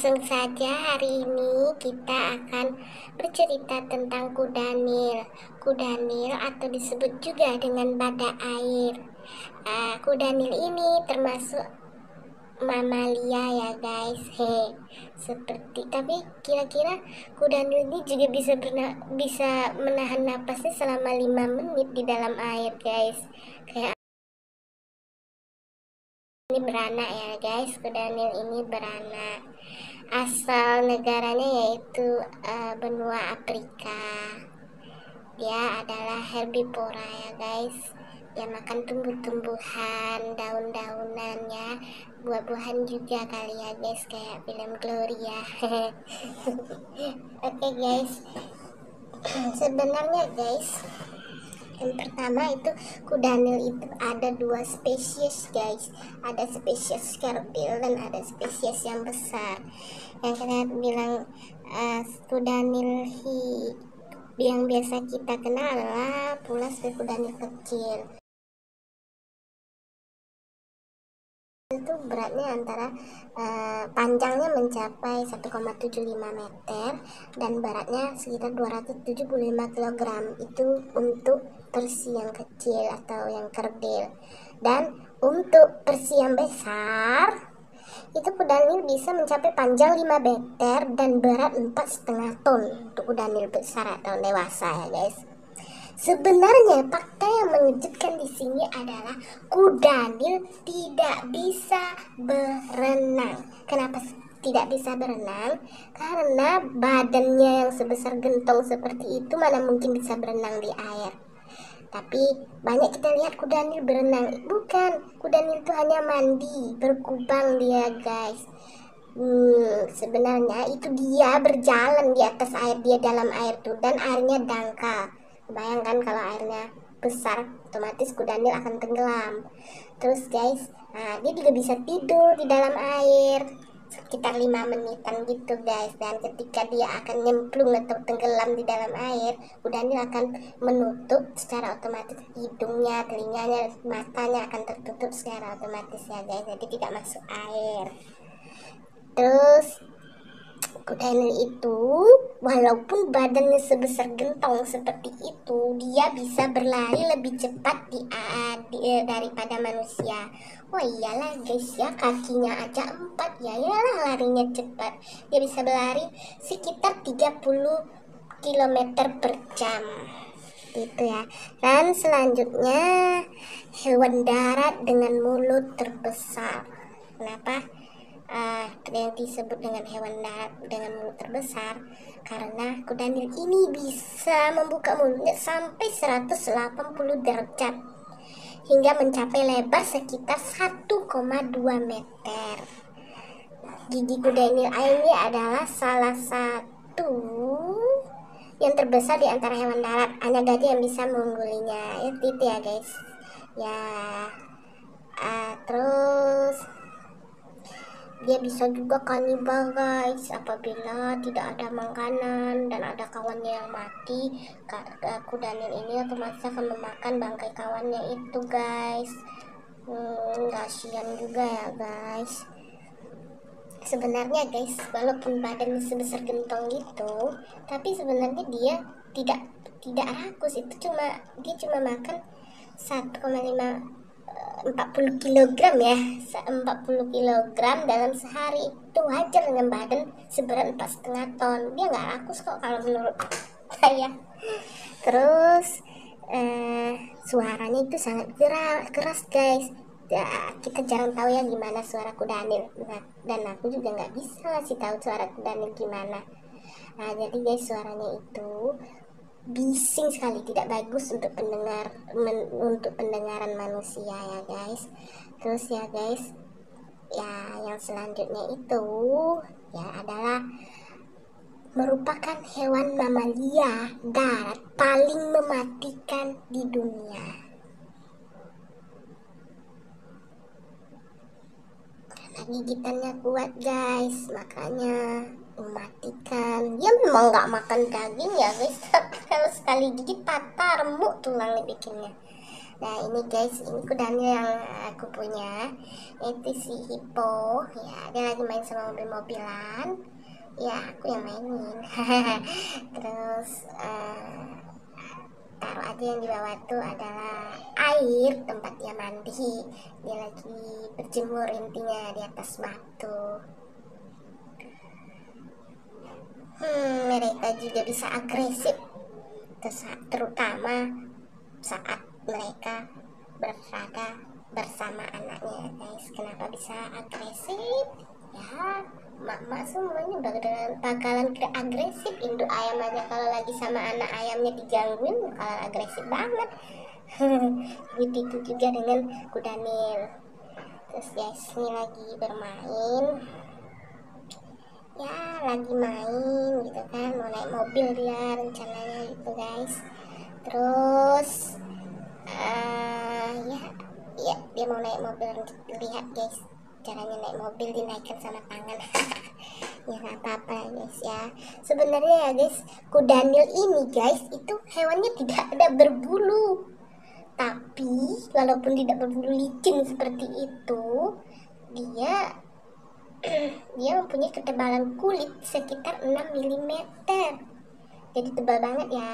Langsung saja hari ini kita akan bercerita tentang kudanil. Kudanil atau disebut juga dengan badak air. Kudanil ini termasuk mamalia ya guys. Tapi kira-kira kudanil ini juga bisa menahan napasnya selama 5 menit di dalam air guys. Kayak ini beranak ya guys, kudanil ini beranak. Asal negaranya yaitu benua Afrika. Dia adalah herbivora ya guys. Dia makan tumbuh-tumbuhan, daun-daunannya, buah-buahan juga kali ya guys, kayak film Gloria. Oke guys, sebenarnya guys, yang pertama itu kudanil itu ada 2 spesies guys, ada spesies kerdil dan ada spesies yang besar. Yang kita bilang kudanil yang biasa kita kenal adalah pulas kudanil kecil. Itu beratnya antara panjangnya mencapai 1,75 meter dan beratnya sekitar 275 kg. Itu untuk versi yang kecil atau yang kerdil. Dan untuk versi yang besar itu kudanil bisa mencapai panjang 5 meter dan berat 4,5 ton untuk kudanil besar atau dewasa ya guys. Sebenarnya fakta yang mengejutkan di sini adalah kudanil tidak bisa berenang. Kenapa tidak bisa berenang? Karena badannya yang sebesar gentong seperti itu mana mungkin bisa berenang di air. Tapi banyak kita lihat kudanil berenang. Bukan, kudanil itu hanya mandi, berkubang dia guys. Sebenarnya itu dia berjalan di atas air, dia dalam air tuh, dan airnya dangkal. Bayangkan kalau airnya besar, otomatis kudanil akan tenggelam. Terus guys, dia juga bisa tidur di dalam air sekitar 5 menitan gitu guys. Dan ketika dia akan nyemplung atau tenggelam di dalam air, kudanil akan menutup secara otomatis hidungnya, telinganya, matanya akan tertutup secara otomatis ya guys, jadi tidak masuk air. Terus kudanil itu walaupun badannya sebesar gentong seperti itu, dia bisa berlari lebih cepat daripada manusia. Oh iyalah guys ya, kakinya aja 4 ya, iyalah larinya cepat. Dia bisa berlari sekitar 30 km per jam gitu ya. Dan selanjutnya hewan darat dengan mulut terbesar. Kenapa yang disebut dengan hewan darat dengan mulut terbesar? Karena kudanil ini bisa membuka mulutnya sampai 180 derajat hingga mencapai lebar sekitar 1,2 meter. Gigi kudanil ini adalah salah satu yang terbesar di antara hewan darat. Hanya gajah yang bisa mengunggulinya. Itu ya guys ya. Terus dia bisa juga kanibal guys. Apabila tidak ada makanan dan ada kawannya yang mati, kudanil ini otomatis akan memakan bangkai kawannya itu guys. Kasihan juga ya guys. Sebenarnya guys, walaupun badannya sebesar gentong gitu, tapi sebenarnya dia tidak rakus. Dia cuma makan 40 kg ya, 40 kg dalam sehari. Itu wajar dengan badan seberat 4,5 ton. Dia nggak rakus kok kalau menurut saya. Terus suaranya itu sangat keras guys. Ya, kita jarang tahu ya gimana suara kudanil. Dan aku juga nggak bisa ngasih tahu suara kudanil gimana. Jadi guys, suaranya itu bising sekali, tidak bagus untuk pendengaran manusia ya guys. Terus ya guys, ya yang selanjutnya itu ya adalah merupakan hewan mamalia darat paling mematikan di dunia. Karena gigitannya kuat guys, makanya mematikan. Dia memang nggak makan daging ya guys, tapi kalau sekali gigit patah, remuk tulangnya bikinnya. Nah ini guys, ini kudanya yang aku punya, itu si Hippo ya, dia lagi main sama mobil-mobilan ya, aku yang mainin. Terus taruh aja yang di bawah tuh adalah air tempat dia mandi, dia lagi berjemur intinya di atas batu. Mereka juga bisa agresif, terutama saat mereka berada bersama anaknya guys. Kenapa bisa agresif? Ya, mak-mak semuanya bakalan agresif. Induk ayam aja kalau lagi sama anak ayamnya digangguin bakalan agresif banget. Begitu juga dengan kudanil. Terus guys, ini lagi bermain ya, lagi main gitu kan, mau naik mobil dia rencananya gitu guys. Terus ya dia mau naik mobil, lihat guys caranya naik mobil, dinaikkan sama tangan. Ya nggak apa-apa guys ya, sebenarnya ya guys, kudanil ini guys itu hewannya tidak ada berbulu, tapi walaupun tidak berbulu licin seperti itu, dia dia mempunyai ketebalan kulit sekitar 6 mm, jadi tebal banget ya.